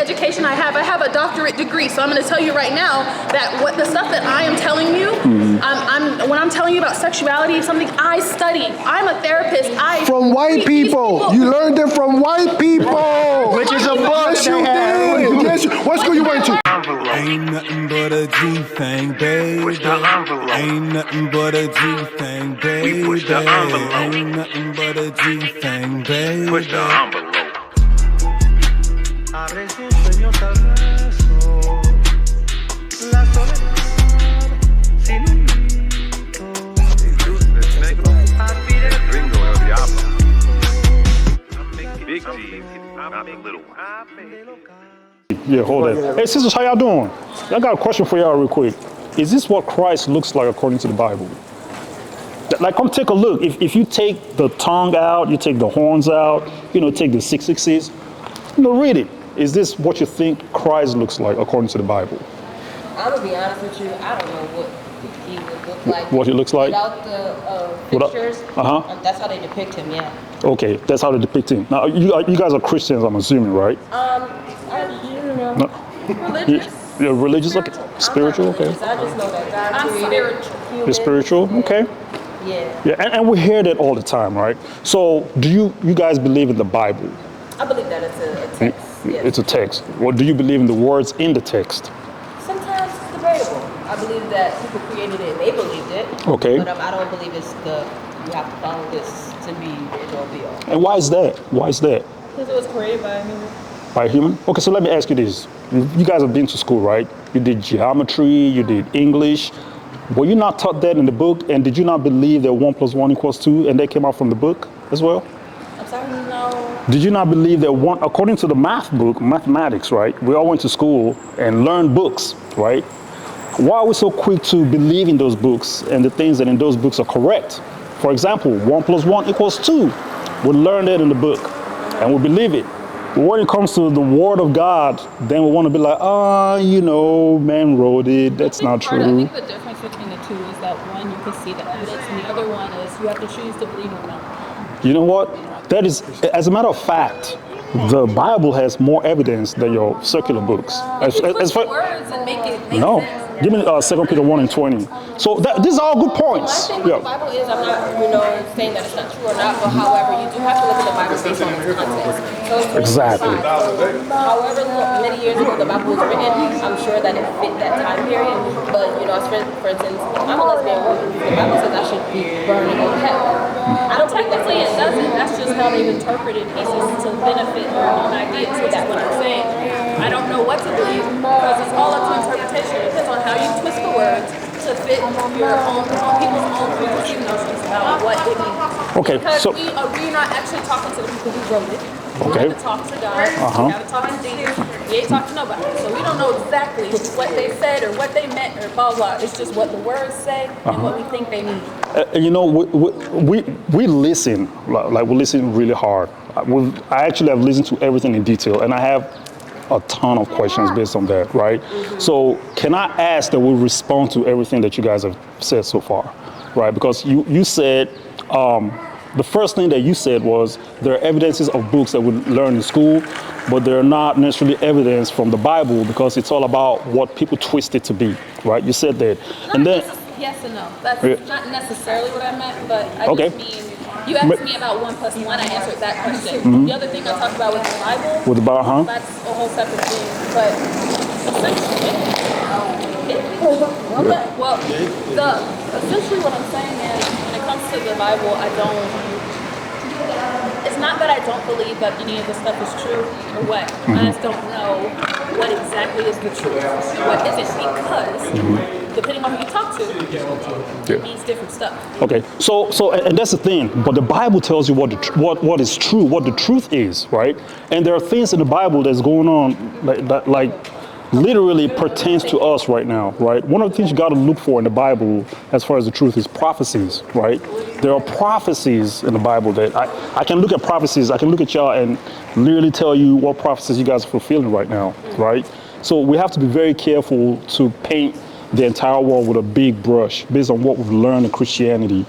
education I have a doctorate degree. So I'm going to tell you right now that what the stuff that I am telling you, when I'm telling you about sexuality, something I study. I'm a therapist. From white people. You learned it from white people. Which is a book. Yes, you did. Yes, what school you went to? Ain't nothing but a G thing, baby. Ain't nothing but a G thing, baby. Ain't nothing but a G thing, baby. Push the envelope. Abre sus sueños al beso, la soledad sin un grito. Gringo El Diablo. Big G, not the little one. Yeah, hold on. Hey, sisters, how y'all doing? I got a question for y'all real quick. Is this what Christ looks like according to the Bible? Like, come take a look. If you take the tongue out, you take the horns out, take the 666, read it. Is this what you think Christ looks like according to the Bible? I'm going to be honest with you, I don't know what he would look like. What he looks like? Without the pictures, that's how they depict him, yeah. Okay, that's how they depict him. Now, you guys are Christians, I'm assuming, right? No. Religious. You're religious? Okay. Spiritual? Okay. I just know that God I'm created spiritual. humans. You're spiritual? Okay. Yeah. Yeah, and we hear that all the time, right? So, do you guys believe in the Bible? I believe that it's a text. Yes. It's a text. Well, do you believe in the words in the text? Sometimes it's debatable. I believe that people created it and they believed it. Okay. But I don't believe it's you have to follow this to be it or be all. And why is that? Why is that? Because it was created by a human. By a human? Okay, so let me ask you this. You guys have been to school, right? You did geometry, you did English. Were you not taught that in the book? And did you not believe that 1 + 1 = 2 and that came out from the book as well? I'm sorry, no. Did you not believe that according to the math book, mathematics, right? We all went to school and learned books, right? Why are we so quick to believe in those books and the things that in those books are correct? For example, 1 + 1 = 2. We learned that in the book and we believe it. But when it comes to the Word of God, then we want to be like, man wrote it. That's not true. I think the difference between the two is that one, you can see the evidence, and the other one is you have to choose to believe or not. You know what? That is, as a matter of fact, the Bible has more evidence than your secular books. As far words and make it make no. sense. Give me 2 Peter 1:20. So these are all good points. Well, I think what the Bible is, I'm not, saying that it's not true or not, but however, you do have to look at the Bible based on its context. So Exactly. However many years ago the Bible was written, I'm sure that it fit that time period. But, for instance, I'm a lesbian woman. The Bible says I should be burned and go to hell. I don't Technically it doesn't. That's just how they've interpreted pieces to benefit their own ideas. So that's what I'm saying. I don't know what to believe because it's all up to interpretation. It depends on how you twist the words to fit people's own preconceived notions about what it means. Okay, Because so we're not actually talking to the people who wrote it. Okay. We have to talk to God. We have to talk to Jesus. We ain't talking to nobody. So we don't know exactly what they said or what they meant or blah blah. It's just what the words say and what we think they mean. we listen, like we listen really hard. I actually have listened to everything in detail, and I have a ton of questions based on that, right? So can I ask that we respond to everything that you guys have said so far, right? Because you said, the first thing that you said was there are evidences of books that we learn in school, but they're not necessarily evidence from the Bible because it's all about what people twist it to be, right? You said that. And then Yes and no. That's not necessarily what I meant, but I Okay. just mean, you asked me about 1 + 1, I answered that question. The other thing I talked about with the Bible, with the Bible, that's a whole separate thing, but essentially, essentially what I'm saying is, when it comes to the Bible, it's not that I don't believe that any of this stuff is true or what. I just don't know what exactly is the truth and what isn't, because depending on who you talk to, it means different stuff. Okay, so and that's the thing. But the Bible tells you what is true, what the truth is, right? And there are things in the Bible that's going on like literally pertains to us right now, right? One of the things you got to look for in the Bible, as far as the truth, is prophecies, right? There are prophecies in the Bible that I can look at prophecies. I can look at y'all and literally tell you what prophecies you guys are fulfilling right now, right? So we have to be very careful to paint the entire world with a big brush based on what we've learned in Christianity.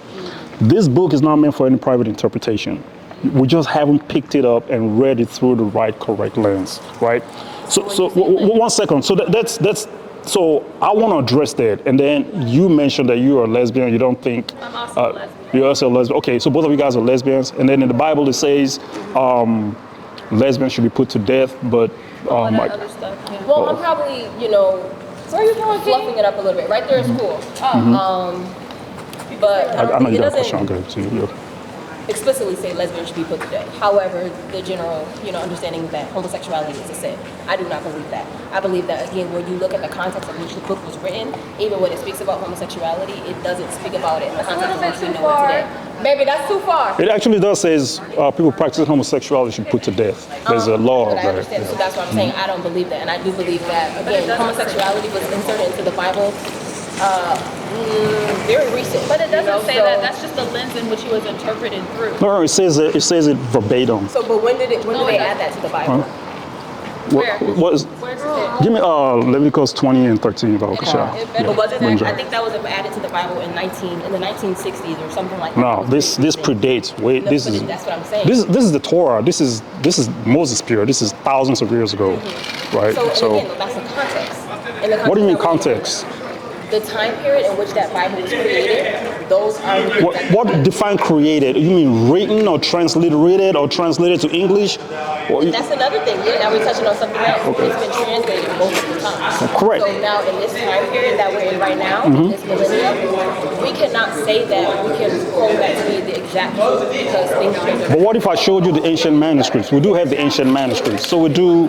This book is not meant for any private interpretation. We just haven't picked it up and read it through the right, correct lens, right? So 1 second. So that's. So I want to address that, and then you mentioned that you are a lesbian. You don't think I'm also a lesbian. you're also a lesbian. Okay, so both of you guys are lesbians, and then in the Bible it says lesbians should be put to death, but All that other stuff. Yeah. Well, I'm probably, Where are you going, fluffing it up a little bit. Right there in school. But I know it you got a doesn't question. I'll give it to you. explicitly say lesbians should be put to death. However, the general, understanding that homosexuality is a sin. I do not believe that. I believe that, again, when you look at the context of which the book was written, even when it speaks about homosexuality, it doesn't speak about it in the context of which we know it today. Baby, that's too far. It actually does says people practicing homosexuality should be put to death. There's a law But of I that. understand. So that's what I'm saying. I don't believe that. And I do believe that, again, homosexuality was inserted into the Bible very recent. But it doesn't say so- that. That's just the lens in which it was interpreted through. No, it says it verbatim. So, but when did they add that to the Bible? What is, Where's it? give me Leviticus 20 and 13, though. But wasn't that, I think that was added to the Bible in the 1960s or something like that. No, this predates. Wait, No, this but is that's what I'm saying. this is the Torah. This is Moses' period. This is thousands of years ago, right? So again, that's the context. In the What do you mean context? context? The time period in which that Bible was created, those are the things What define created? You mean written or transliterated or translated to English? Or That's another thing. Yeah, now we're touching on something else. It's been translated multiple times. Correct. So now in this time period that we're in right now, this millennium, we cannot say that we can hold that to be the exact truth because things change. But what if I showed you the ancient manuscripts? We do have the ancient manuscripts. So we do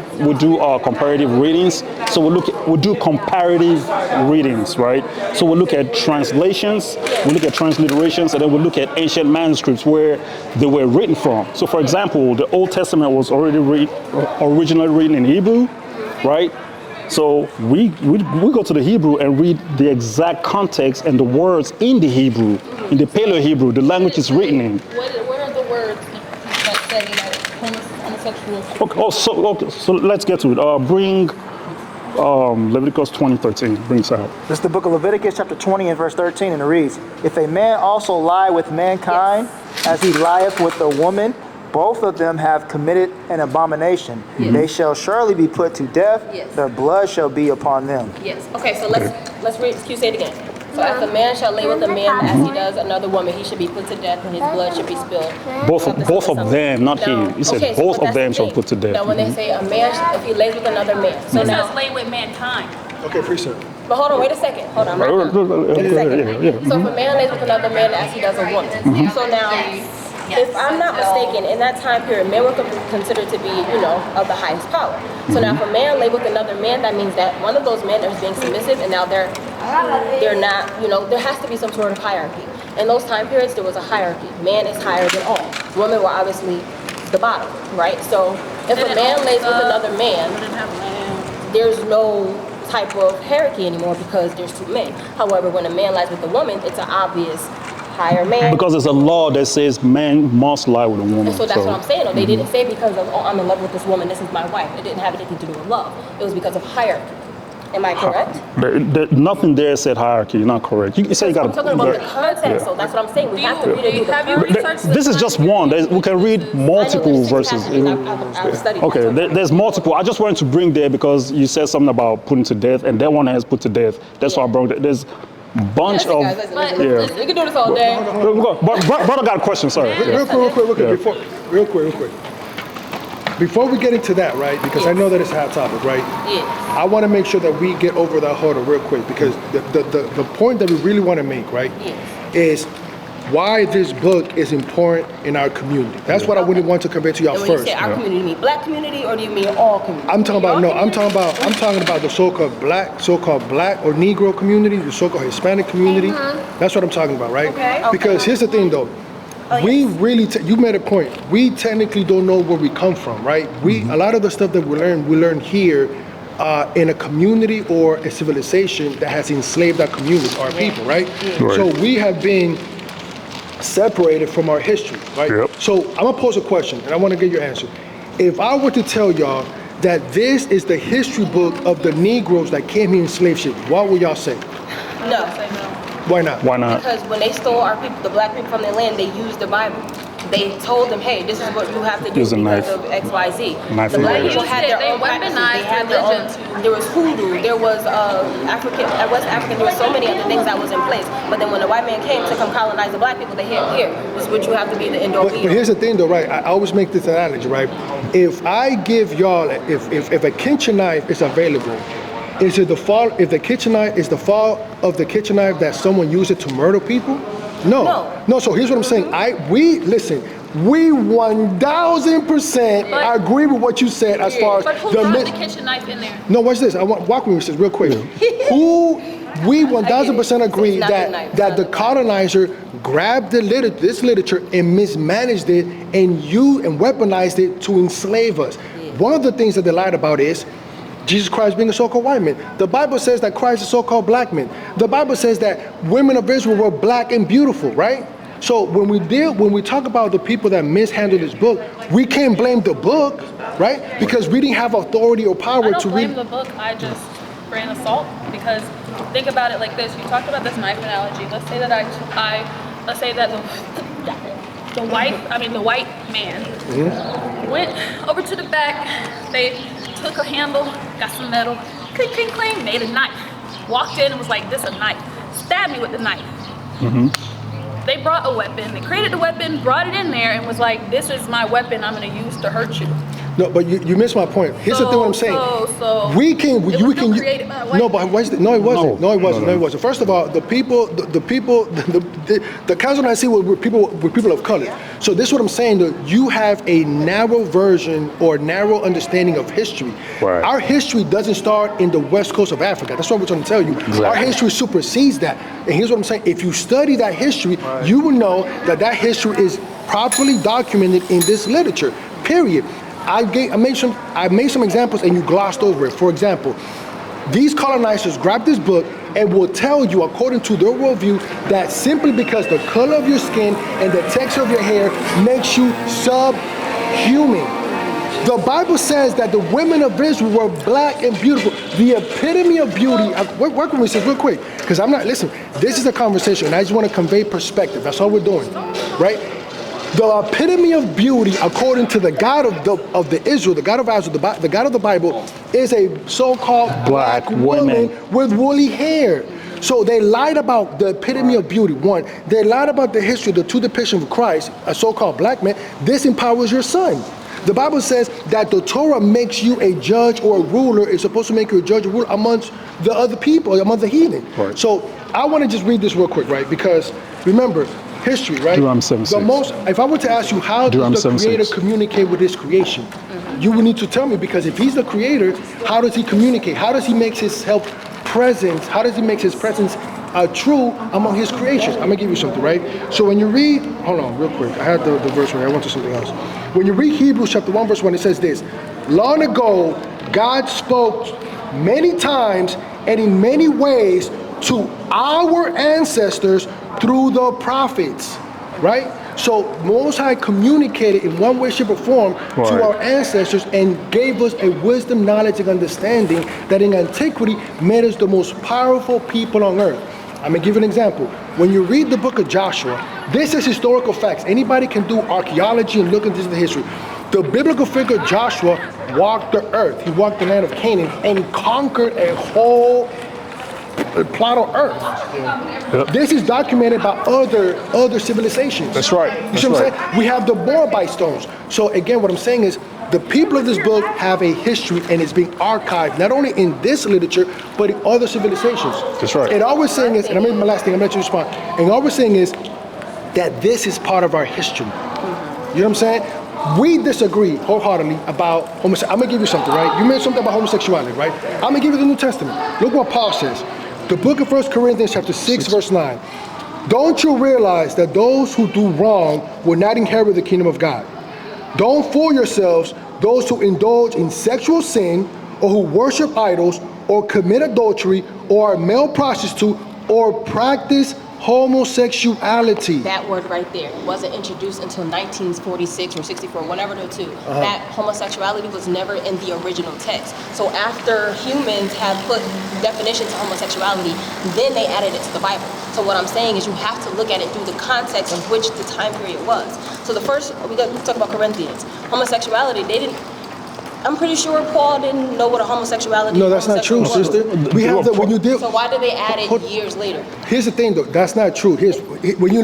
comparative readings. So we do comparative readings, right? So we look at translations, we look at transliterations, and then we look at ancient manuscripts where they were written from. So for example, the Old Testament was originally written in Hebrew, right? So we go to the Hebrew and read the exact context and the words in the Hebrew, in the Paleo-Hebrew, the language it's written in. What are the words that say that homosexuals? Okay, so let's get to it. Bring Leviticus 20:13. Bring this out. This is the book of Leviticus, chapter 20 and verse 13, and it reads, If a man also lie with mankind, as he lieth with a woman, both of them have committed an abomination. They shall surely be put to death. Their blood shall be upon them. Yes. Okay, so let's read. Excuse, say it again. So if a man shall lay with a man as he does another woman, he should be put to death and his blood should be spilled. Both of them, not he. He said okay, both but of that's them the shall thing. put to death. Now when they say a man, if he lays with another man. So It now, says lay with mankind. Okay, precept. but hold on, wait a second. Hold on. Right now. Wait a second. So if a man lays with another man as he does a woman. So now, if I'm not mistaken, in that time period, men were considered to be, of the highest power. So now if a man lay with another man, that means that one of those men is being submissive and now they're not, there has to be some sort of hierarchy. In those time periods, there was a hierarchy. Man is higher than all. Women were obviously the bottom, right? So if a man lays with another man, there's no type of hierarchy anymore because there's two men. However, when a man lies with a woman, it's an obvious higher man. Because there's a law that says man must lie with a woman. And so that's what I'm saying. They didn't say because of, I'm in love with this woman, this is my wife. It didn't have anything to do with love. It was because of hierarchy. Am I correct? Nothing there said hierarchy. You're not correct. You say you got I'm talking about the context, so that's what I'm saying. We have to read it through the Have you context. researched This is just one. We can read multiple verses. I've studied Okay, that. there's multiple. I just wanted to bring there because you said something about putting to death, and that one has put to death. That's why I brought it. There's a bunch Listen, of. guys, listen. We can do this all day. Brother got a question. Sorry. Real quick. Before we get into that, right? Because I know that it's a hot topic, right? Yes. I want to make sure that we get over that hurdle real quick because the point that we really want to make, right, is why this book is important in our community. That's what I really want to convey to y'all And when first. you say our community, you mean black community or do you mean all community? I'm talking about the so-called black or Negro community, the so-called Hispanic community. That's what I'm talking about, right? Okay. Because here's the thing, though. We really, you made a point. We technically don't know where we come from, right? A lot of the stuff that we learn here in a community or a civilization that has enslaved our community, our people, right? So we have been separated from our history, right? Yep. So I'm gonna pose a question, and I want to get your answer. If I were to tell y'all that this is the history book of the Negroes that came here in slave ship, what would y'all say? No. Why not? Why not? Because when they stole our people, the black people from their land, they used the Bible. they told them, hey, this is what you have to do Use a because knife. of X, Y, Z. Knife The and black blade. people had their They own practices. They weaponized had their own. religion. There was hoodoo. There was West African. There were so many other things that was in place. But then when the white man came to come colonize the black people, they here, this is what you have to be the end all But be all. here's the thing, though, right? I always make this analogy, right? If I give y'all, if a kitchen knife is available, is it the fault? If the kitchen knife is the fault of the kitchen knife that someone used it to murder people? No. So here's what I'm saying. We 1000% agree with what you said as far as But who got the kitchen knife in there? No, watch this. I want walk with me, sis, real quick. We 1000% agree It's not the knife, that it's the not the colonizer grabbed this literature and mismanaged it and weaponized it to enslave us. One of the things that they lied about is Jesus Christ being a so-called white man. The Bible says that Christ is a so-called black man. The Bible says that women of Israel were black and beautiful, right? So when we talk about the people that mishandled this book, we can't blame the book, right? Because we didn't have authority or power I don't to blame read. the book. I just ran assault because think about it like this. You talked about this knife analogy. Let's say that let's say that the white man went over to the back. They took a handle, got some metal, clink, clink, clink, made a knife. Walked in and was like, this is a knife. Stabbed me with the knife. They brought a weapon. They created the weapon, brought it in there, and was like, this is my weapon I'm going to use to hurt you. No, but you missed my point. Here's the thing what I'm saying. We can created by a white no, but no, it wasn't. No, it wasn't. No. No, it wasn't. First of all, the council I see were people of color. So this is what I'm saying. That you have a narrow version or narrow understanding of history. Right. Our history doesn't start in the west coast of Africa. That's what we're trying to tell you. Exactly. Our history supersedes that. And here's what I'm saying. If you study that history, you will know that history is properly documented in this literature. Period. I made some examples and you glossed over it. For example, these colonizers grabbed this book and will tell you, according to their worldview, that simply because the color of your skin and the texture of your hair makes you subhuman. The Bible says that the women of Israel were black and beautiful, the epitome of beauty. Work with me, sis, real quick, because listen, this is a conversation and I just want to convey perspective. That's all we're doing, right? The epitome of beauty, according to the God of Israel, the God of Israel, the God of the Bible, is a so-called black woman with woolly hair. So they lied about the epitome of beauty. One, they lied about the history, the two depictions of Christ, a so-called black man. This empowers your son. The Bible says that the Torah makes you a judge or a ruler. It's supposed to make you a judge or ruler amongst the other people, among the heathen. Right. So I want to just read this real quick, right? Because remember, history, right? Deuteronomy 7:6. If I were to ask you, how does the Creator communicate with His creation? You would need to tell me, because if He's the Creator, how does He communicate? How does He make His presence? How does He make His presence true among His creations? I'm gonna give you something, right? So when you read, hold on, real quick. I had the verse right. I went to something else. When you read Hebrews chapter 1, verse 1, it says this: long ago, God spoke many times and in many ways to our ancestors through the prophets, right? So Most High communicated in one way, shape, or form to our ancestors and gave us a wisdom, knowledge, and understanding that in antiquity made us the most powerful people on earth. I'm gonna give you an example. When you read the book of Joshua, this is historical facts. Anybody can do archaeology and look into the history. The biblical figure Joshua walked the earth. He walked the land of Canaan and conquered a whole plot of earth. Yep. This is documented by other civilizations. That's right. You see what I'm saying? We have the Moabite stones. So again, what I'm saying is the people of this book have a history and it's being archived not only in this literature but in other civilizations. That's right. And all we're saying is, and I'm my last thing, I'm gonna let you respond. And all we're saying is that this is part of our history. You know what I'm saying? We disagree wholeheartedly about homosexuality. I'm gonna give you something, right? You mentioned something about homosexuality, right? I'm gonna give you the New Testament. Look what Paul says. The book of 1 Corinthians chapter 6, verse 9. Don't you realize that those who do wrong will not inherit the kingdom of God? Don't fool yourselves. Those who indulge in sexual sin or who worship idols or commit adultery or are male prostitute or practice homosexuality. That word right there wasn't introduced until 1946 or 64, whenever the two. That homosexuality was never in the original text. So after humans have put definitions of homosexuality, then they added it to the Bible. So what I'm saying is you have to look at it through the context of which the time period was. So the first, we talk about Corinthians. Homosexuality, I'm pretty sure Paul didn't know what a homosexuality. No, that's not true, was. sister. We have the when you deal. So why did they add it years later? Here's the thing, though. That's not true. When you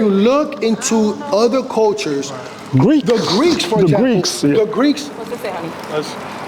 look into other cultures, the Greeks, for example, the Greeks. What's it say, honey?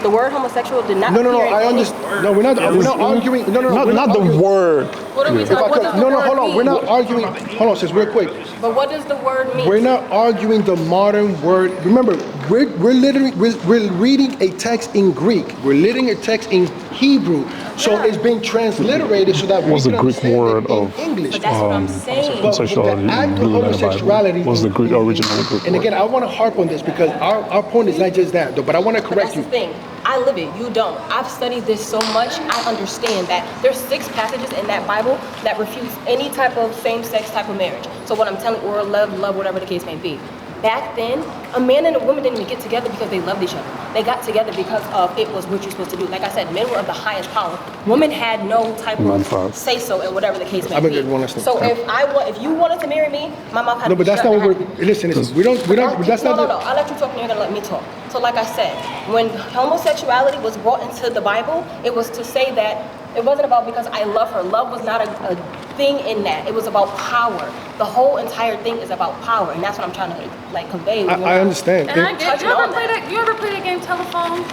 The word homosexual did not. No. appear in I any- understand. No, we're not arguing. No. Not the word. What are we talking about? No, hold on. We're not arguing. Hold on, sis, real quick. But what does the word mean? We're not arguing the modern word. Remember, we're reading a text in Greek. We're reading a text in Hebrew. So it's been transliterated so that we What's can the Greek understand word it in of English. But that's what I'm saying. homosexuality? The act of in the Bible? homosexuality What's the Greek original Greek And word? again, I want to harp on this because our point is not just that, though. But I want to But correct that's you. the thing. I live it. You don't. I've studied this so much. I understand that there's 6 passages in that Bible that refutes any type of same-sex type of marriage. So what I'm telling, or love, whatever the case may be. Back then, a man and a woman didn't even get together because they loved each other. They got together because of it was what you're supposed to do. Like I said, men were of the highest power. Women had no type of say-so in whatever the case may be. So if you wanted to marry me, my mom had to. No, but that's not what we're. Listen. We don't. That's not. No. I'll let you talk and you're gonna let me talk. So like I said, when homosexuality was brought into the Bible, it was to say that it wasn't about because I love her. Love was not a thing in that. It was about power. The whole entire thing is about power, and that's what I'm trying to like convey. I understand. And I get, you ever play that game telephone?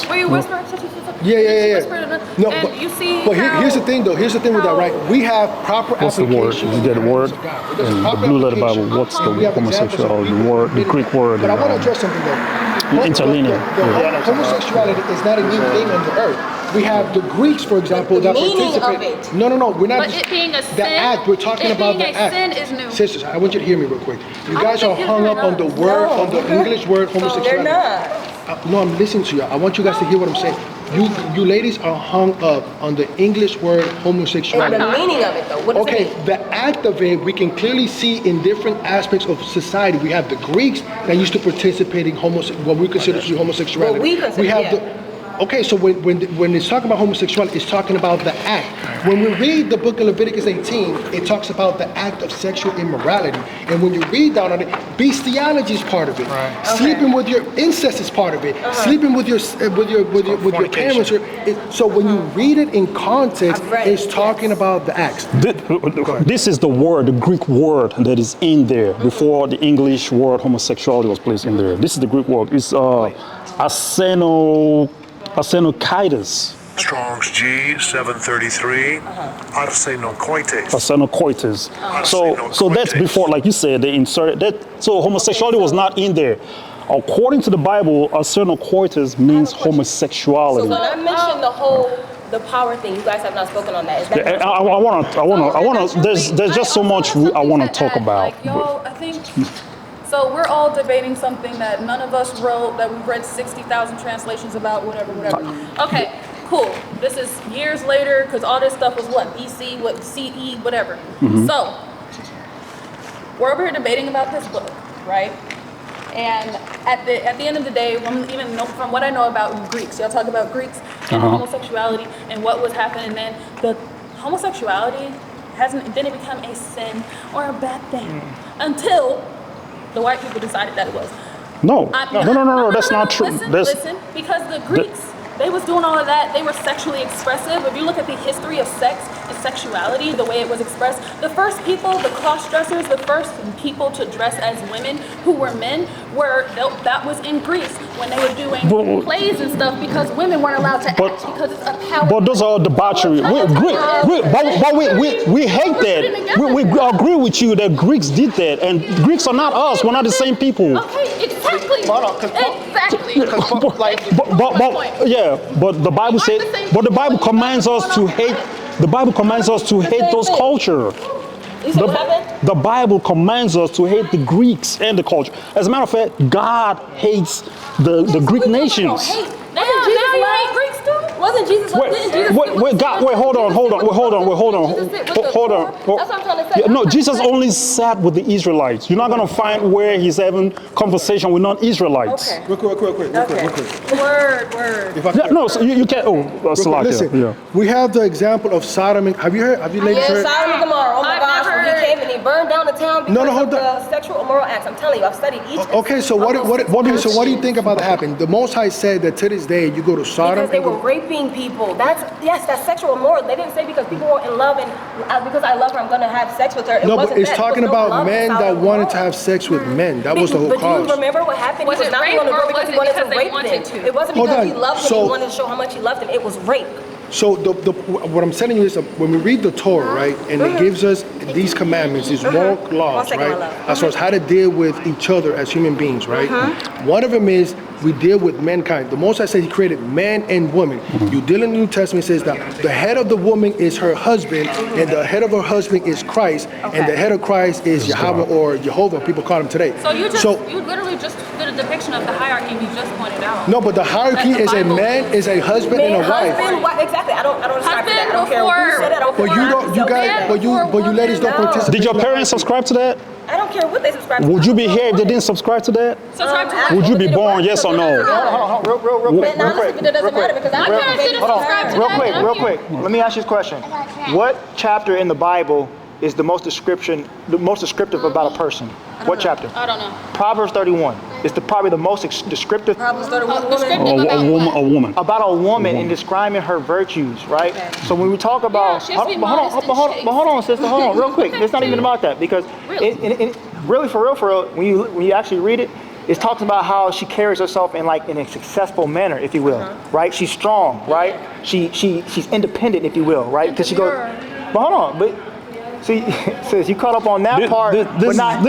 Where you whisper? Yeah. No, and but, you see but here's the thing, though. Here's the thing with that, right? We have proper What's the word? applications. You get a word in the Blue Letter Bible. What's the homosexuality? The word, the Greek word. But I want to address something, though. Interlinear. Homosexuality is not a new thing on the earth. We have the Greeks, for example, that meaning participate. of it. No, we're not. But it being a the sin, act. We're talking about the act. Sin is new. Sisters, I want you to hear me real quick. You guys are think you're hung up hearing on the us. word, on the English word homosexuality. They're not. No, I'm listening to you. I want you guys to hear what I'm saying. You ladies are hung up on the English word homosexuality. And the meaning of it, though. What does it Okay, mean? the act of it, we can clearly see in different aspects of society. We have the Greeks that used to participate in what we consider to be homosexuality. What we consider, have okay, so when it's talking about homosexuality, it's talking about the act. When we read the book of Leviticus 18, it talks about the act of sexual immorality. And when you read down on it, bestiality is part of it. Right. Sleeping with your incest is part of it. Sleeping with your parents. So when you read it in context, it's talking about the acts. This is the word, the Greek word that is in there before the English word homosexuality was placed in there. This is the Greek word. It's asenokitis. Strong's G 733. Arsenokoites. Asenokoitis. So that's before, like you said, they inserted that. So homosexuality was not in there. According to the Bible, asenokoitis means homosexuality. So when I mentioned the power thing, you guys have not spoken on that. Is that Yeah, I want to. There's just so much I want to talk about. Like, y'all, I think. So we're all debating something that none of us wrote, that we've read 60,000 translations about, whatever. Okay, cool. This is years later, because all this stuff was what, BC, what, CE, whatever. So, we're over here debating about this book, right? And at the end of the day, from what I know about Greeks, y'all talk about Greeks and homosexuality and what was happening then, the homosexuality didn't become a sin or a bad thing until the white people decided that it was. No, that's not true. Listen, because the Greeks, they was doing all of that. They were sexually expressive. If you look at the history of sex and sexuality, the way it was expressed, the first people, the cross-dressers, the first people to dress as women who were men, that was in Greece when they were doing plays and stuff, because women weren't allowed to act because it's a power. But those are debauchery. We hate that. We agree with you that Greeks did that, and Greeks are not us. We're not the same people. Okay, exactly. But the Bible said, but the Bible commands us to hate. The Bible commands us to hate those culture. The Bible commands us to hate the Greeks and the culture. As a matter of fact, God hates the Greek nations. Now you hate Greeks too? Wasn't Jesus? Didn't Jesus hold on. That's what I'm trying to say. Yeah, no, Jesus only sat with the Israelites. You're not going to find where he's having conversation with non-Israelites. Okay. Real quick. Word. If I Yeah, could. no, so you can't. Listen, we have the example of Sodom. Have you ladies Yeah, heard? Sodom and Gomorrah. Oh my I've gosh, never when he came and he burned down the town because hold of on. the sexual immoral acts. I'm telling you, I've studied each. Okay, so what do you think about that happened? The Most High said that to this day you go to Sodom. Because they were raping people. That's sexual immoral. They didn't say because people were in love and because I love her, I'm gonna have sex with her. No, but it's talking about men that wanted to have sex with men. That was the whole But do you cause. remember what happened? Was He it was not rape going to or go because was he it wanted because to they rape wanted them. to? It wasn't Hold because on. he loved them. So- He wanted to show how much he loved them. It was rape. So what I'm telling you is when we read the Torah, right, and it gives us these commandments, these moral laws, second, my right, love. as far as how to deal with each other as human beings, right. One of them is we deal with mankind. The Most High says He created man and woman. You deal in the New Testament says that the head of the woman is her husband, and the head of her husband is Christ, and the head of Christ is Yahweh or Jehovah. People call him today. So you literally just did a depiction of the hierarchy you just pointed out. No, but the hierarchy That's the is a Bible. man, is a husband and a wife. Exactly. I don't subscribe to that. I don't care who Husband said it. I don't care But you don't, you guys, but you ladies don't participate. Did your in the parents hierarchy. subscribe to that? I don't care what they subscribe to. Would you be here if they didn't subscribe to that? Subscribe to what? Would you be born, yes or no? Hold on, real quick. It doesn't matter because My parents didn't subscribe to that. and I'm here. Real quick. Let me ask you this question. What chapter in the Bible is the most descriptive about a person? What chapter? I don't know. Proverbs 31. It's probably the most descriptive Descriptive A woman. about a woman in describing her virtues, right? So when we talk about, she has to be hold on, modest and hold on, sister, hold on, real quick. It's not even about that because really for real, when you actually read it, it talks about how she carries herself in a successful manner, if you will, right? She's strong, right? She's independent, if you will, right? Because she goes, but hold on, but. See, sis, you caught up on that part, but not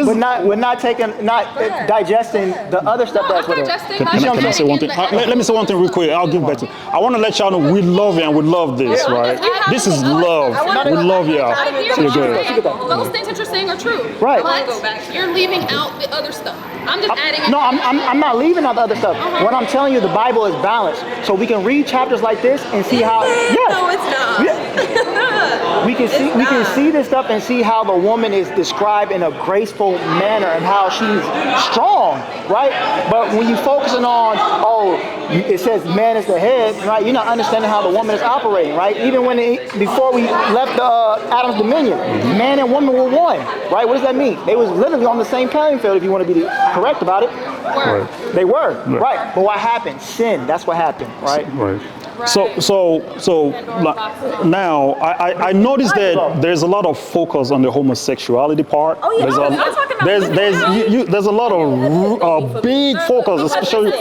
digesting the other stuff that's with it. Can I say one thing? Let me say one thing real quick. I'll give back to. I want to let y'all know we love you and we love this, right? This is love. We love y'all. I hear So what go you're ahead. saying. Those things that you're saying are true. Right. But you're leaving out the other stuff. I'm just adding it. No, I'm not leaving out the other stuff. What I'm telling you, the Bible is balanced. So we can read chapters like this and see how. Yes. No, it's not. Yeah. We can see this stuff and see how the woman is described in a graceful manner and how she's strong, right? But when you're focusing on, it says man is the head, right? You're not understanding how the woman is operating, right? Even before we left Adam's dominion, man and woman were one, right? What does that mean? They was literally on the same playing field, if you want to be correct about it. Right. They were, right? But what happened? Sin. That's what happened, right? Right. So now I noticed that there's a lot of focus on the homosexuality part. Oh, yeah. There's a lot of big focus, especially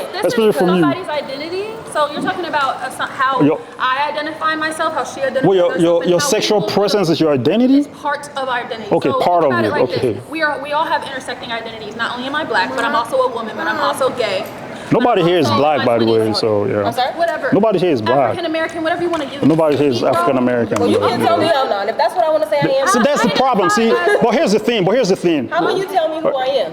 from you. Somebody's identity. So you're talking about how I identify myself, how she identifies Well, herself, and your how sexual people presence is your identity? It's part of our identity. Okay, so part think of about it, like okay. this. We all have intersecting identities. Not only am I black, but I'm also a woman, but I'm also gay. Nobody here is Also, black, my by the way, 20s. so yeah. I'm sorry? Whatever. Nobody here is black. African American, whatever you want to use. Nobody here is Negro. African American. Well, you can't tell me I'm not. If that's what I want to say I am. See, that's the problem. See, but here's the thing. How will you tell me who I am?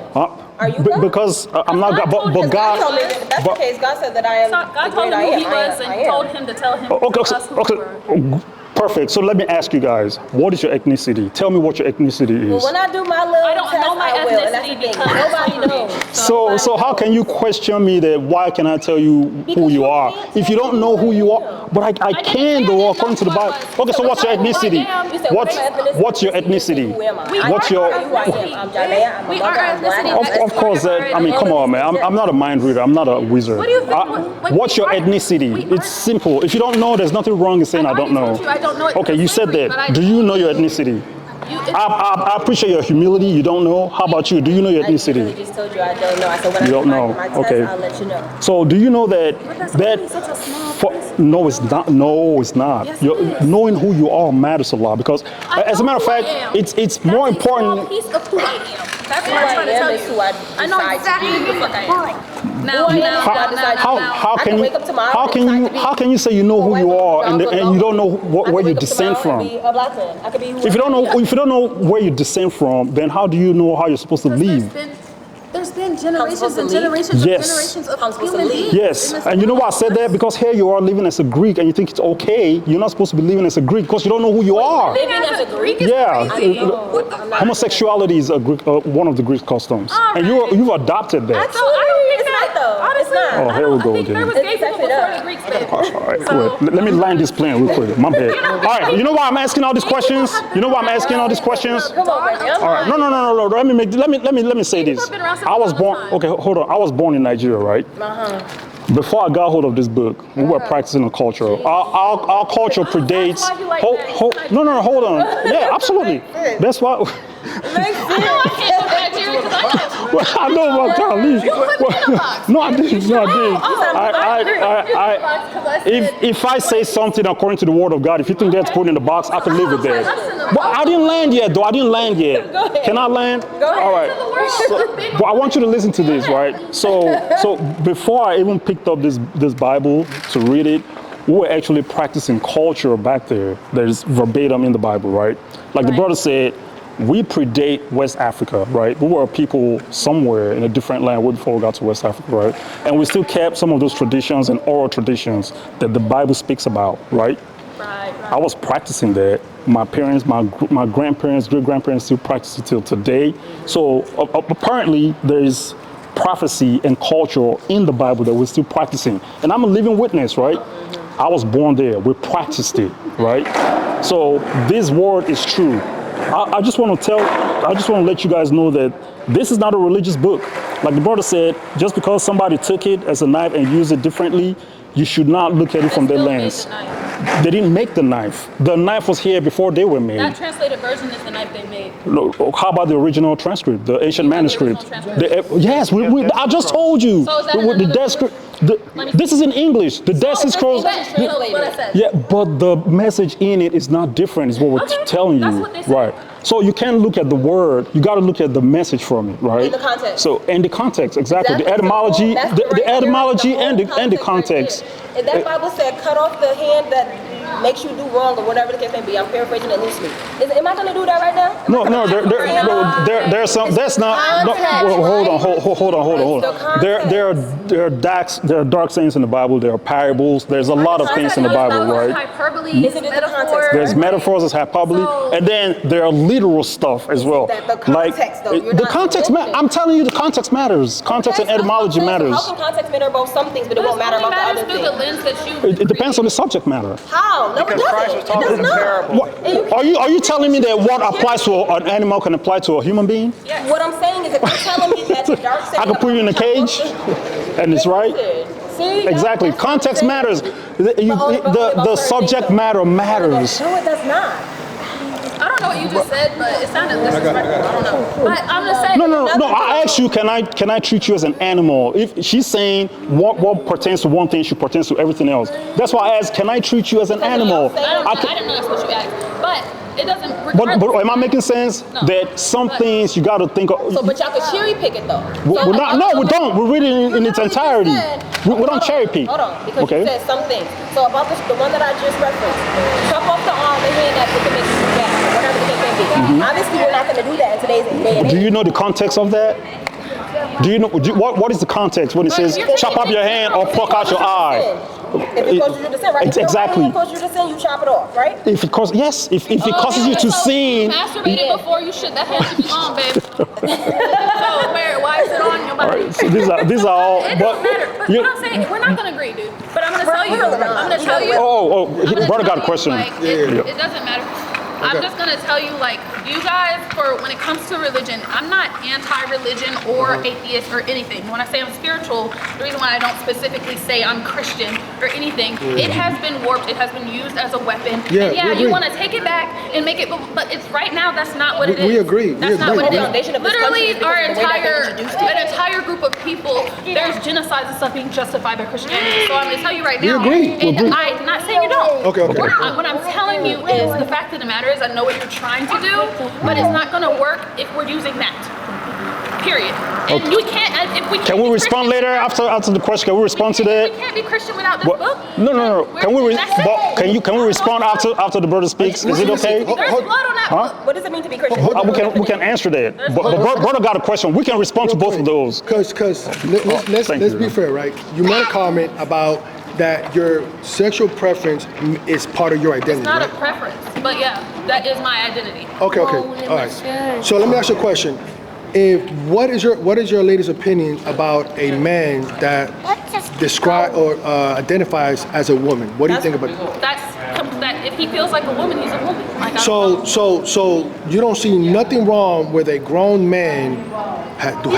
Are you God? Because I'm not God, but God God. told me that if that's the case, God said that I am God the told great him I who am. he was and told him to tell him us who we were. Perfect. So let me ask you guys, what is your ethnicity? Tell me what your ethnicity Well, is. when I do my little I don't test, know my I will, and that's the ethnicity thing. because Nobody knows. So how can you question me that why can I tell you who you are? If you don't know who you are, but I can though according to the Bible. Okay, so what's your ethnicity? What's your ethnicity? What's your I'm Jamaican, I'm a mother, I'm black. Of course, I mean, come on, man. I'm not a mind reader. I'm not a wizard. What do you think? What's your ethnicity? It's simple. If you don't know, there's nothing wrong in saying I don't know. I don't know it. Okay, you said that. Do you know your ethnicity? I appreciate your humility. You don't know. How about you? Do you know your I ethnicity? really just told you I don't know. I said when You I don't do know. my test, Okay. I'll let you know. So do you know that such a small no, it's not. No, it's not. Yes, it is. Knowing who you are matters a lot because, as a matter of fact, it's more important. That's a small piece of who I am. That's what I'm trying to am tell is who I you. I know decide to exactly be. who the fuck I am. Now, how can you say you know who you are and you don't know where you descend from? If If you don't know where you descend from, then how do you know how you're supposed to live? There's been generations and generations Yes. of generations of I'm supposed to human leave. beings. Yes, in this and you know why I world. said that? Because here you are living as a Greek and you think it's okay. You're not supposed to be living as a Greek because you don't know who you are. Living as a Greek is Yeah, crazy. homosexuality is a Greek, one of the Greek customs, and you've adopted that. Actually, it's not though. It's not. Oh, here we go There again. was gay people before the Greeks did. All right, wait, let me land this plane real quick. My bad. All right, you know why I'm asking all these questions? You know why I'm asking all these questions? Come on, baby. All right, no. Let me say this. I was born. Okay, hold on. I was born in Nigeria, right? Before I got hold of this book, we were practicing a culture. Our culture predates. Hold on. Yeah, absolutely. That's why. I know about Charlie. No, I didn't. If I say something according to the word of God, if you think that's put in the box, I can live with that. But I didn't land yet, though. Can I land? Go ahead. All right. So, but I want you to listen to this, right? So before I even picked up this Bible to read it, we were actually practicing culture back there that is verbatim in the Bible, right? Like the brother said, we predate West Africa, right? We were people somewhere in a different land before we got to West Africa, right? And we still kept some of those traditions and oral traditions that the Bible speaks about, right? I was practicing that. My parents, my grandparents, great-grandparents still practice it till today. So apparently there is prophecy and culture in the Bible that we're still practicing. And I'm a living witness, right? I was born there. We practiced it, right? So this word is true. I just want to let you guys know that this is not a religious book. Like the brother said, just because somebody took it as a knife and used it differently, you should not look at it from their lens. They didn't make the knife. The knife was here before they were made. That translated version is the knife they made. How about the original transcript, the ancient manuscript? Yes, I just told you. So is that the dead script. This is in English. The Dead Sea Scrolls. Yeah, but the message in it is not different. Is what we're telling you, right? So you can't look at the word. You got to look at the message from it, right? In the context. So in the context, exactly. The etymology, the etymology, and the context. If that Bible said, "Cut off the hand that makes you do wrong," or whatever the case may be, I'm paraphrasing it loosely. Am I going to do that right now? No. There's some. That's not. No, hold on. There are dark sayings in the Bible. There are parables. There's a lot of things in the Bible, right? Hyperbole, metaphor. There's metaphors, there's hyperbole, and then there are literal stuff as well. The context, though. The context. I'm telling you, the context matters. Context and etymology matters. How can context matter about some things, but it won't matter about the other things? The lens that you. It depends on the subject matter. How? No, it doesn't. It does not. Are you telling me that what applies to an animal can apply to a human being? Yes. What I'm saying is, if you're telling me that the dark side, I can put you in a cage, and it's right. See, exactly. Context matters. The subject matter matters. No, it does not. I don't know what you just said, but it sounded disrespectful. I don't know. But I'm just saying. No. I asked you, can I treat you as an animal? If she's saying what pertains to one thing, she pertains to everything else. That's why I asked, can I treat you as an animal? I didn't know that's what you asked, but it doesn't. But am I making sense? No. That some things you got to think of. So, but y'all can cherry pick it though. We don't. We're reading it in its entirety. We don't cherry pick. Hold on, because you said some things. So about the one that I just referenced, chop off the arm and hand that can make you bad, whatever the case may be. Obviously, we're not going to do that in today's day and age. Do you know the context of that? Do you know what is the context when it says chop off your hand or pluck out your eye? If it causes you to sin, right? Exactly. If it causes you to sin, you chop it off, right? If it causes you to sin. Masturbated before you should. That hand should be on, babe. So why is it on your body? Right, so these are all. It doesn't matter. But what I'm saying, we're not gonna agree, dude. But I'm gonna tell you. Oh, brother got a question. Like, it doesn't matter. I'm just gonna tell you, like, you guys, when it comes to religion, I'm not anti-religion or atheist or anything. When I say I'm spiritual, the reason why I don't specifically say I'm Christian or anything, it has been warped, it has been used as a weepon. Yeah, and you wanna take it back and make it, but it's right now, that's not what it is. We agree. That's not what it is. Foundation of this Literally, country is our because of the way that they introduced it. an entire group of people, there's genocide and stuff being justified by Christianity. So I'm gonna tell you right We now, agree. and I'm not saying you don't. Okay. What I'm telling you is the fact of the matter is I know what you're trying to do, but it's not going to work if we're using that. Period. And we can't. If we Can we respond later after the question? Can we respond to that? We can't be Christian without this What? book. No. Can we? That's it. Can we respond after the brother speaks? Is it okay? There's blood on that book. What does it mean to be Christian? We can answer that. But brother got a question. We can respond to both of those. Because let's be fair, right? You made a comment about that your sexual preference is part of your identity, It's not right? a preference, but yeah, that is my identity. Okay, all right. So let me ask you a question. What is your latest opinion about a man that describe or identifies as a woman? What do you think about it? That if he feels like a woman, he's a woman. Like, So you don't see nothing wrong with a grown man. he's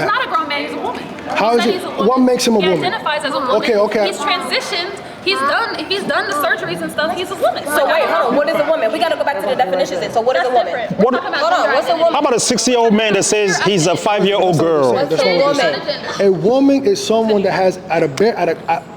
not a grown man, he's a woman. How He is said it? he's a woman. What makes him a he woman? He identifies as a woman. Okay. He's transitioned. If he's done the surgeries and stuff, he's a woman. So wait, hold on. What is a woman? We gotta go back to the definitions then. So what is a woman? Hold on. What's a woman? How about a 60-year-old man that says he's a 5-year-old girl? That's not what I'm saying. A woman is someone that has,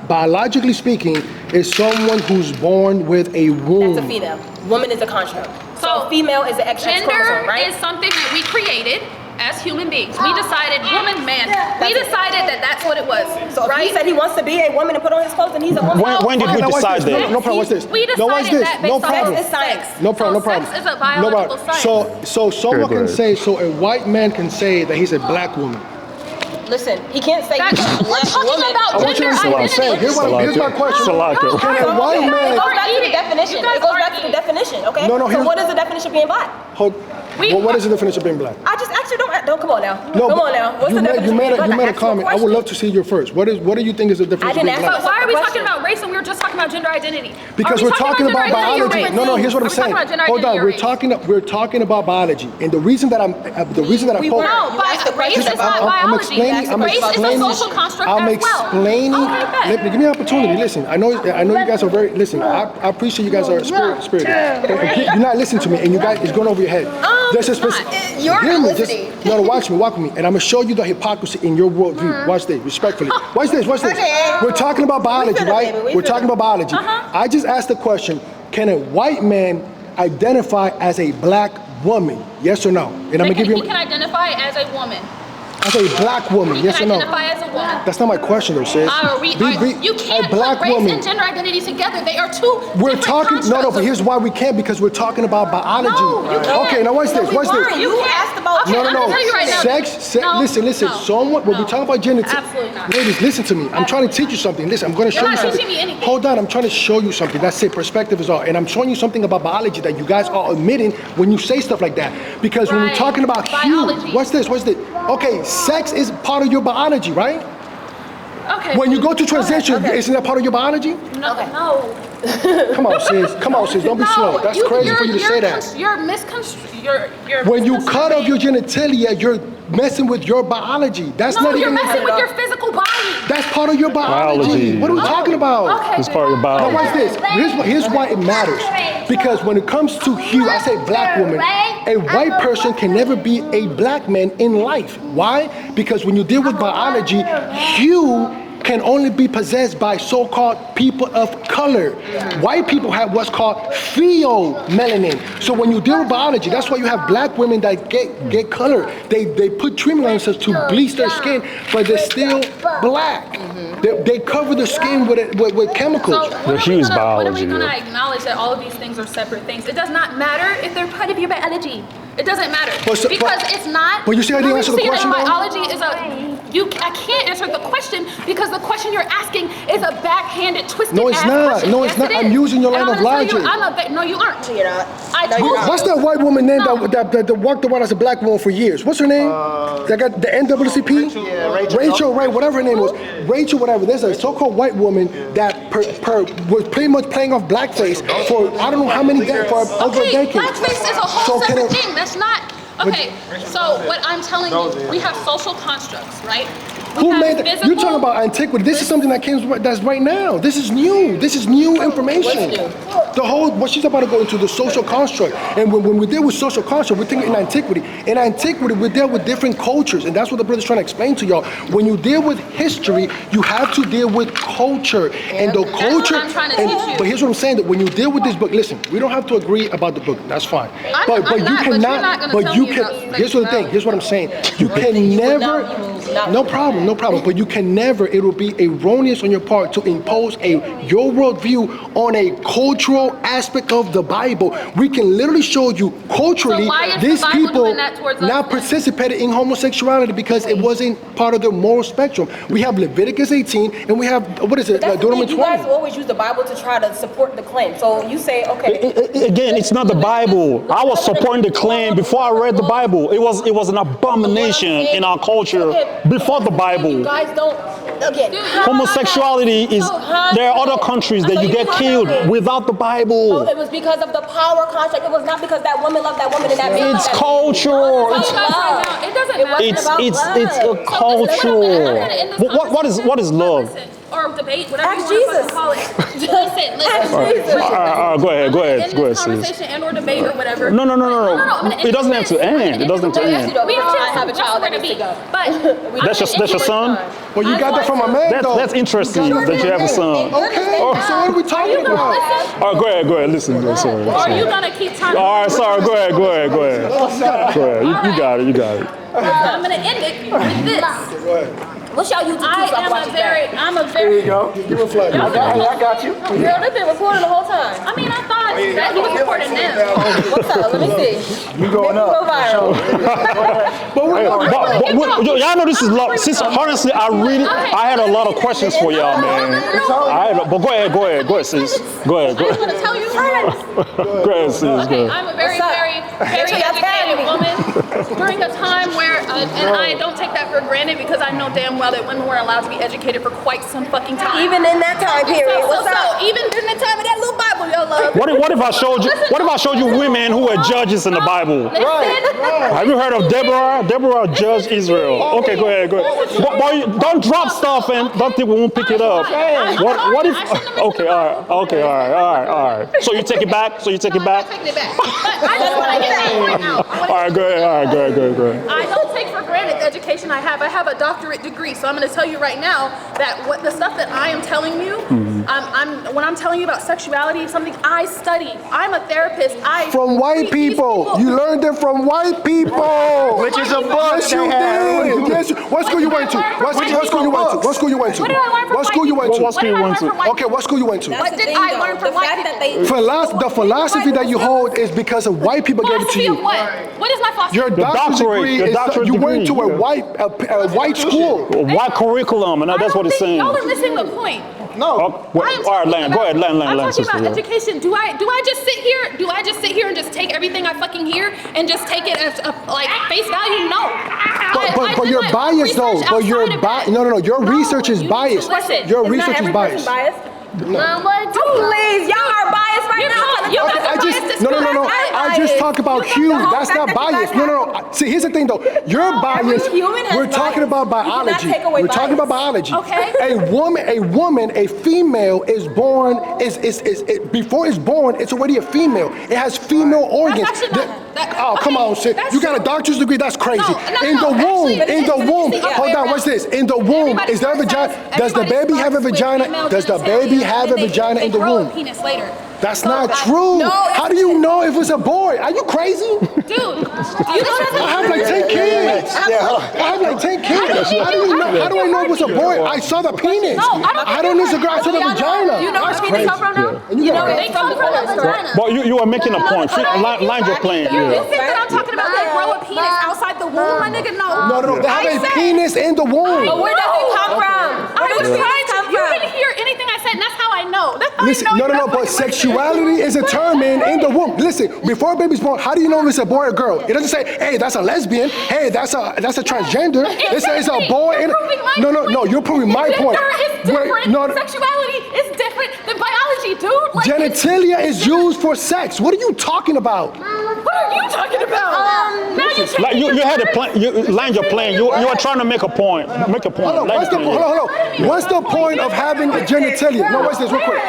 biologically speaking, is someone who's born with a womb. That's a female. Woman is a construct. So female is an XX gender chromosome, right? is something that we created as human beings. We decided woman, man. We decided that that's what it was. So right? if he said he wants to be a woman and put on his clothes, and he's a woman. When did we decide that? No problem. What's this? We decided No, what's this? that No based on problem. Sex is science. No problem. So sex is a biological science. So someone Go can ahead. say, so a white man can say that he's a black woman. Listen, he can't say he's a We're black talking woman. about I want you to gender listen to what I'm saying. identity. Here's my question. Salaka. Can a white It man? goes back to the definition. It goes back to the definition, okay? No, So here's- what is the definition of being black? What is the definition of being black? I just actually don't come on now. No, Come on now. What's the definition of being black? you made a I asked comment. I would love to see your first. What do you think is the definition of didn't being ask black? Why are we Question. talking about race and we were just talking about gender identity? Because Are we we're talking about gender identity or biology. race? No, here's what I'm Are we saying. talking about gender Hold on, identity or we're talking about biology, and the reason that I We pulled. weren't. No, You asked the race question is not I'm biology. explaining. Race is a social construct I'm as well. explaining. Okay, bet. Give me an opportunity. Listen, I know you guys are very. Listen, I appreciate you guys are spirited. You're not listening to me, and you guys it's going over your head. There's a You're hear not me. Just listening. no, walk with me, and I'm gonna show you the hypocrisy in your worldview. Watch this, respectfully. Watch this. Okay. We're talking about biology, feel it, right? baby. We We're feel talking it. about biology. I just asked the question: can a white man identify as a black woman? Yes or no? And I'm gonna give He you can identify as a woman. as a black woman. He Yes or can no? identify as a woman. That's not my question, though, sis. You can't a black put race woman. and gender identity together. They are two We're different talking. No, constructs. but here's why we can't, because we're talking about biology. No, you can't. Okay, now watch this. Watch this. You asked about Okay, No. I'm gonna tell you right now. Sex. No, Listen. no, Someone. When no. we talk about genitalia. Absolutely not. Ladies, listen to me. I'm trying to teach you something. Listen, I'm going to show You're you not something. teaching me anything. Hold on. I'm trying to show you something. That's it. Perspective is all. And I'm showing you something about biology that you guys are omitting when you say stuff like that. Because when we're Right. talking about Biology. hue, what's this? Okay, sex is part of your biology, right? Okay. When you go to transition, isn't that part of your biology? No. Come on, sis. Don't be slow. That's crazy for you to say that. You're misconstruing. You're When you misconstruing cut off me. your genitalia, you're messing with your biology. That's No, not you're even. messing with your physical body. That's part of your biology. Biology. What are we talking about? Okay. It's part of your Now biology. watch this. Here's why it matters. Because when it comes to hue, I say black woman, a white person can never be a black man in life. Why? Because when you deal with biology, hue can only be possessed by so-called people of color. White people have what's called pheomelanin. So when you deal with biology, that's why you have black women that get color. They put treatment on themselves to bleach their skin, but they're still black. They cover the skin with chemicals. So when hue is when are biology, we going to yeah. acknowledge that all of these things are separate things? It does not matter if they're part of your biology. It doesn't matter because it's not. But you see, I didn't when answer we the see question, that though? biology is I can't answer the question because the question you're asking is a backhanded, twisted. No, it's ass not. question. No, it's Yes, not. it I'm is. using your And line I'm of gonna tell logic. you, no, you aren't. You're not. I told you. What's that white woman name No. that walked around as a black woman for years? What's her name? That got the NAACP? Rachel, right? Whatever her name was. Rachel, whatever. There's a so-called white woman that was pretty much playing off blackface for I don't know how many days, for over a Okay, decade. blackface is a whole So can separate it- thing. That's not. Okay, so what I'm telling you, we have social constructs, right? Who have made that? physical- You're talking about antiquity. This is something that came. That's right now. This is new. This is new information. The whole what she's about to go into the social construct. And when we deal with social construct, we're thinking in antiquity. In antiquity, we deal with different cultures, and that's what the brother's trying to explain to y'all. When you deal with history, you have to deal with culture, and the culture. I'm trying to teach you. But here's what I'm saying: that when you deal with this book, listen, we don't have to agree about the book. That's fine. I'm not, but you're not gonna tell me about Here's what the thing. Here's what I'm saying. You can never. No problem. No problem. But you can never. It will be erroneous on your part to impose your worldview on a cultural aspect of the Bible. We can literally show you culturally So why is these the Bible people doing that towards us not then? participated in homosexuality because it wasn't part of their moral spectrum. We have Leviticus 18 and we have what is it? That's the thing. Deuteronomy You guys 20. always use the Bible to try to support the claim. So you say, okay. Again, it's not the Bible. I was supporting the claim before I read the Bible. It was an abomination in our culture before the You Bible. guys don't. Again, Homosexuality is. There are other countries that you get killed without the Bible. It was because of the power contract. It was not because that woman loved that woman and that man. It's loved that cultural. man. It's It doesn't matter. it's a cultural. What is love? Or debate, whatever Ask you want to Jesus. call it. Listen. Go ahead, In this conversation and or debate or whatever. No. I'm gonna end It doesn't have to this. end. It doesn't have to end. We have I have a child that needs to go. But That's your son? Well, you got that from a man, though. That's interesting that you have a son. Okay. So what are we talking about? Oh, go ahead. Listen. Sorry. Or are you gonna keep talking? All right, sorry. Go ahead. Go ahead. You got it. I'm gonna end it with this. What's y'all YouTube? I'm a There you very. go. Give a flag. I got you. Girl, they've been recording the whole time. I mean, I thought that he was recording them. What's up? Let me see. You going Go up. viral. But y'all know this is love. Since honestly, I had a lot of questions for y'all, man. But go ahead, sis. Go ahead. I'm gonna tell you first. Go ahead, sis. Go ahead. I'm a very educated woman during a time where, and I don't take that for granted because I know damn well that women were allowed to be educated for quite some fucking time. Even in that time period. What's So up? even during the time of that little Bible, y'all love. What if I showed you? What if I showed you women who were judges in the Bible? Have you heard of Deborah? Deborah judged Israel. Okay, go ahead. Boy, don't drop stuff and don't think we won't pick it up. What if? Okay, all right. So you take it back. I'm not taking it back. But I just want to get that point out. All right, go ahead. I don't take for granted the education I have. I have a doctorate degree, so I'm going to tell you right now that what the stuff that I am telling you, when I'm telling you about sexuality, something I study. I'm a therapist. From white people. You learned it from white people. Which is a book. Yes, you did. Yes, what school you went to? What school you went to? What school you went to? What did I learn from What school you went to? What school you went to? Okay, what school you went to? What did I learn from white people? The philosophy that you hold is because of white people gave it to Philosophy you. of what? What is my philosophy? Your doctorate degree your is doctorate you degree, went to a white school. White curriculum, and that's what it's saying. Y'all are missing the point. No. All right, Lan. Go ahead, Lan. I'm talking sister, about yeah. education. Do I just sit here? Do I just sit here and just take everything I fucking hear and just take it as like face value? No. But you're biased though. But you're biased. No. Your research is biased. Listen, Your research is biased. Please, y'all are biased right now. I just talk about hue. That's not bias. No. See, here's the thing though. You're biased. human has We're talking bias. about biology. take away We're talking bias. about biology. Okay. A female is born. Before it's born, it's already a female. It has female organs. actually not- Come on, shit. that's You got a true. doctor's degree. That's crazy. No, In the womb. actually, Hold on. What's this? In the womb. Is there a vagina? Does the baby have a vagina? Does the baby have a vagina in the womb? Penis later. That's not true. How do you know if it's a boy? Are you crazy? Dude, I have like 10 kids. I have like 10 kids. How do you know? How do I know it was a boy? I saw the penis. No, I don't I don't know it's a girl. I saw the vagina. You know where penis come from now? You know they come from the vagina. But you are making a point. Line your plane. You Yeah. think that I'm talking about they grow a penis outside the womb, my nigga? No. No. They have a penis in the womb. But where does it come from? I was trying to. You didn't hear anything I said, and that's how I know. That's how Listen, I know. no. But sexuality is determined in the womb. Listen, before a baby's born, how do you know if it's a boy or girl? It doesn't say, hey, that's a lesbian. Hey, that's a transgender. It says it's a boy. No. You're proving my point. Gender is different. Sexuality is different than biology. dude. Like, Genitalia is used for sex. What are you talking about? what are you talking about? Now you Like you had a plan. You land your plane. You are trying to make a point. Make a point. Hold on. What's the point of having genitalia? No, what's this? Real quick.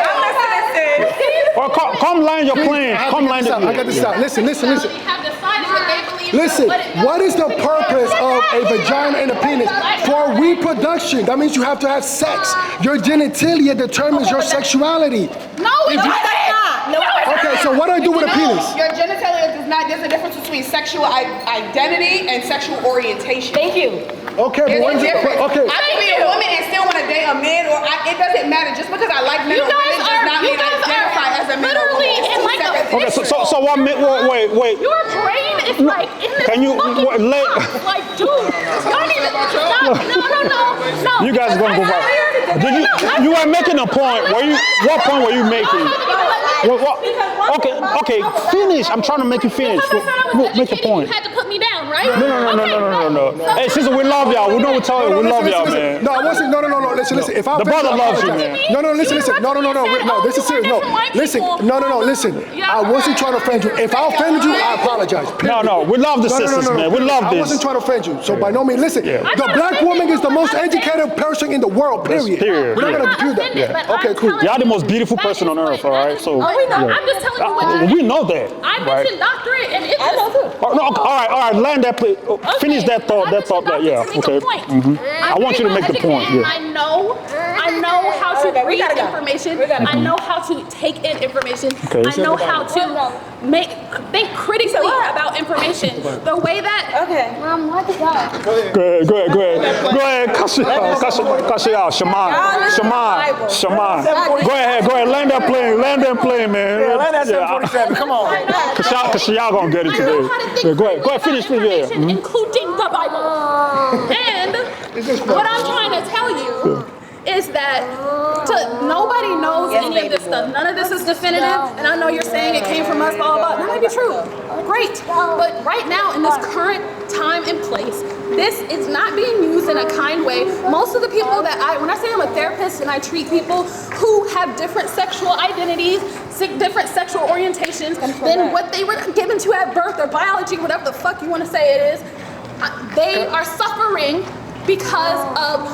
Or come land your plane. Come land it. I got this out. Listen. have decided what they believe. Listen, what is the purpose of a vagina and a penis? For reproduction. That means you have to have sex. Your genitalia determines your sexuality. No, it doesn't. Okay, so what do I do with a penis? Your genitalia does not. There's a difference between sexual identity and sexual orientation. Thank you. Okay, but There's a difference. okay. I can be a woman and still want to date a man, or it doesn't matter. Just because I like men or women does not mean I identify as a man or literally woman. in like a Okay, so what? Wait. Your brain is like in this Can you fucking box. Like, dude, y'all need to stop. No. You guys are gonna go back. You were making a point. What point were you making? Okay, finish. I'm trying to make you finish. Make a point. You had to put me down, right? No. Hey, sister, we love y'all. We know we tell you. We love y'all, man. No, I wasn't. No. Listen. If I The brother loves you, man. No. Listen. No. This is serious. No. Listen. No. Listen. I wasn't trying to offend you. If I offended you, I apologize. No. We love the sisters, man. We love this. I wasn't trying to offend you. So by no means, listen. The black woman is the most educated person in the world. Period. Period. We're not gonna dispute that. Yeah. Okay, cool. Y'all the most beautiful person on earth, all right? So we know. I'm just telling you what we know that. I mentioned doctorate, and it's All right. Land that. Finish that thought. Yeah. Okay. I want you to make the point. Yeah. I know how to read information. I know how to take in information. Okay. I know how to think critically about information. The way that Mom, what the hell? Go ahead. Cuss it out. Shaman. Go ahead. Land that plane, man. Yeah, land that 747. Come on. Cause y'all gonna get it today. Yeah, go ahead. Finish. Including the Bible. And what I'm trying to tell you is that nobody knows any of this stuff. None of this is definitive. And I know you're saying it came from us, blah, blah, blah. That might be true. Great. But right now, in this current time and place, this is not being used in a kind way. Most of the people that when I say I'm a therapist and I treat people who have different sexual identities, different sexual orientations than what they were given to at birth or biology, whatever the fuck you want to say it is, they are suffering because of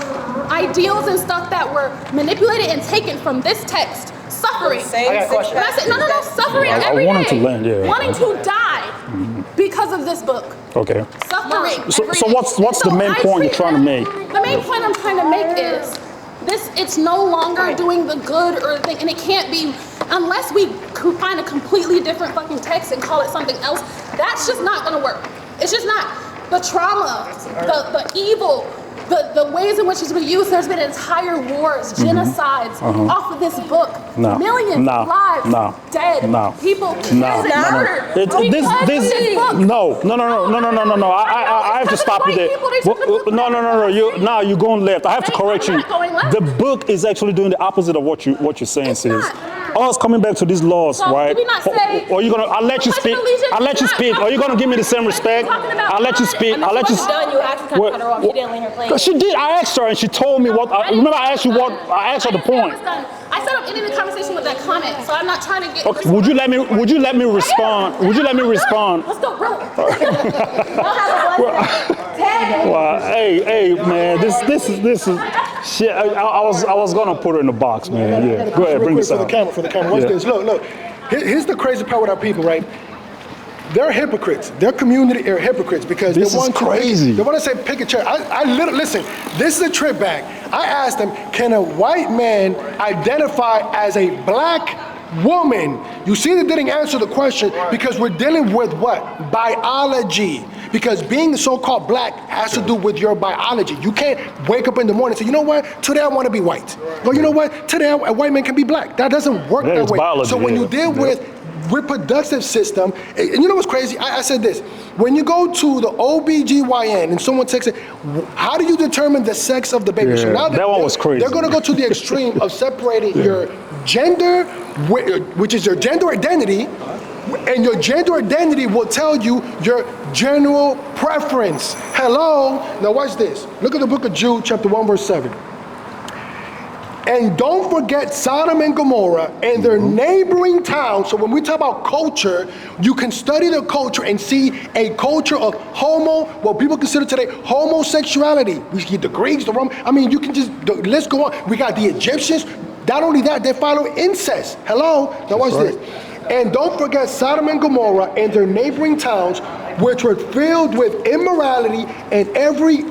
ideals and stuff that were manipulated and taken from this text. Suffering. I got a question. And I said, no, suffering every day. wanted to land, yeah. Wanting to die because of this book. Okay. Suffering. So what's the main point you're trying to make? The main point I'm trying to make is it's no longer doing the good or the thing, and it can't be unless we find a completely different fucking text and call it something else. That's just not gonna work. It's just not. The trauma, the evil, the ways in which it's been used. There's been entire wars, genocides off of this book. Millions of lives dead. People murdered. This book. No. I have to stop you there. No. You're going left. I have to correct you. The book is actually doing the opposite of what you're saying, sis. Us coming back to these laws, right? Did we not say? Or you gonna? I'll let you speak. Are you gonna give me the same respect? I'll let you speak. Done, you actually kind of cut her off. She didn't let her play. Because she did. I asked her and she told me what. Remember, I asked her the point. I said I'm ending the conversation with that comment, so I'm not trying to get. Okay, would you let me respond? Let's go, bro. Well, hey, man, this is shit. I was gonna put her in the box, man. Yeah, go ahead, bring this out. For the camera. Watch this. Look. Here's the crazy part with our people, right? They're hypocrites. Their community are hypocrites because this they want is crazy. They want to say pick a chair. I literally listen. This is a trip back. I asked them, can a white man identify as a black woman? You see, they didn't answer the question because we're dealing with what? Biology. Because being so-called black has to do with your biology. You can't wake up in the morning and say, you know what? Today I want to be white. Or you know what? Today a white man can be black. That doesn't work that way. Biology, so when you deal with reproductive system, and you know what's crazy? I said this. When you go to the OBGYN and someone takes it, how do you determine the sex of the baby? Yeah, so now that one was crazy. They're going to go to the extreme of separating your gender, which is your gender identity, and your gender identity will tell you your general preference. Hello? Now watch this. Look at the book of Jude, chapter 1, verse 7. And don't forget Sodom and Gomorrah and their neighboring towns. So when we talk about culture, you can study the culture and see a culture of what people consider today homosexuality. We get the Greeks, the Romans. I mean, you can just, let's go on. We got the Egyptians. Not only that, they follow incest. Hello? Now watch this. And don't forget Sodom and Gomorrah and their neighboring towns, which were filled with immorality and every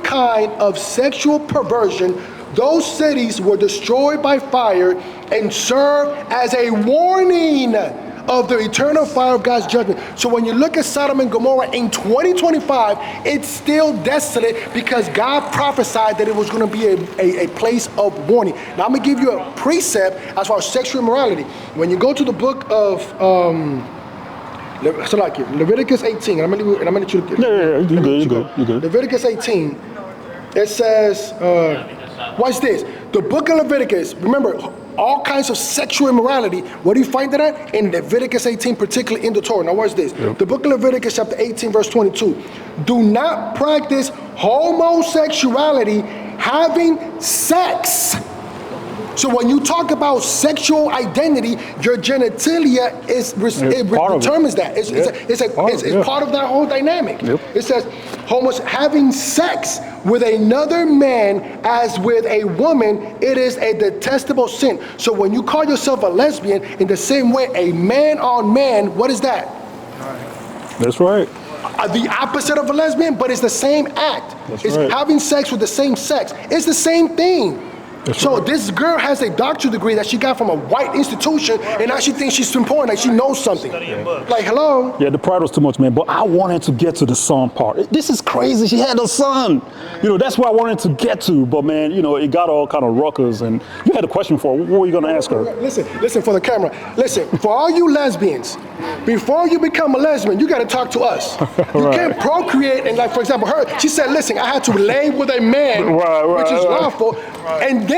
kind of sexual perversion. Those cities were destroyed by fire and served as a warning of the eternal fire of God's judgment. So when you look at Sodom and Gomorrah in 2025, it's still desolate because God prophesied that it was going to be a place of warning. Now I'm going to give you a precept as far as sexual immorality. When you go to the book of Leviticus 18, and I'm going to let you look. You good. Leviticus 18, it says, watch this. The book of Leviticus, remember, all kinds of sexual immorality. Where do you find that at? In Leviticus 18, particularly in the Torah. Now watch this. The book of Leviticus chapter 18, verse 22. Do not practice homosexuality, having sex. So when you talk about sexual identity, your genitalia determines that. It's part of that whole dynamic. It says, having sex with another man as with a woman, it is a detestable sin. So when you call yourself a lesbian, in the same way, a man on man, what is that? That's right. The opposite of a lesbian, but it's the same act. It's having sex with the same sex. It's the same thing. So this girl has a doctorate degree that she got from a white institution, and now she thinks she's important, like she knows something. Like, hello? Yeah, the pride was too much, man. But I wanted to get to the son part. This is crazy. She had a son. You know, that's what I wanted to get to. But man, you know, it got all kind of ruckus. And you had a question for her. What were you going to ask her? Listen for the camera. Listen, for all you lesbians, before you become a lesbian, you got to talk to us. You can't procreate. And like, for example, her, she said, listen, I had to lay with a man, which is lawful. And then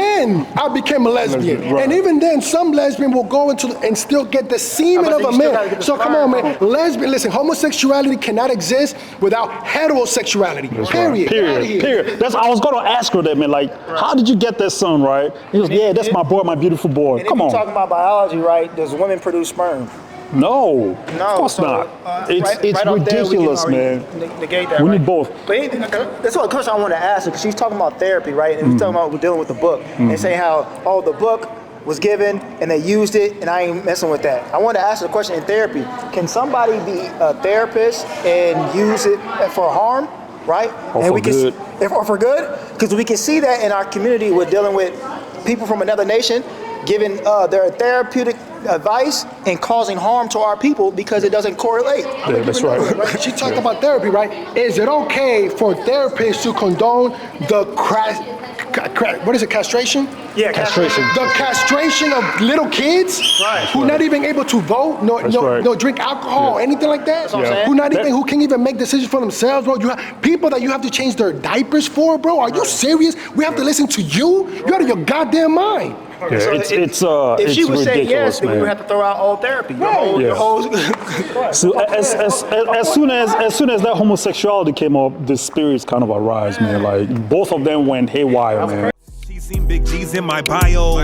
I became a lesbian. And even then, some lesbian will go into and still get the semen of a man. So come on, man. Listen, homosexuality cannot exist without heterosexuality. Period. That's I was going to ask her that, man. Like, how did you get that son, right? He goes, yeah, that's my boy, my beautiful boy. Come on. If you're talking about biology, right, does women produce sperm? No, of course not. It's ridiculous, man. Negate that, we need both. But that's what question I want to ask her, because she's talking about therapy, right? And we're talking about we're dealing with the book. And saying how, the book was given and they used it and I ain't messing with that. I want to ask her a question in therapy. Can somebody be a therapist and use it for harm, right? Or for good. Or for good? Because we can see that in our community. We're dealing with people from another nation giving their therapeutic advice and causing harm to our people because it doesn't correlate. Yeah, that's right. She talked about therapy, right? Is it okay for therapists to condone the castration? Yeah, castration. The castration of little kids who not even able to vote, no drink alcohol or anything like that. Who can't even make decisions for themselves, bro. You have people that you have to change their diapers for, bro. Are you serious? We have to listen to you? You're out of your goddamn mind. Yeah, so if she would say yes, then man. we would have to throw out all therapy. So as soon as that homosexuality came up, the spirits kind of arise, man. Like both of them went haywire, man. She seen big G's in my bio.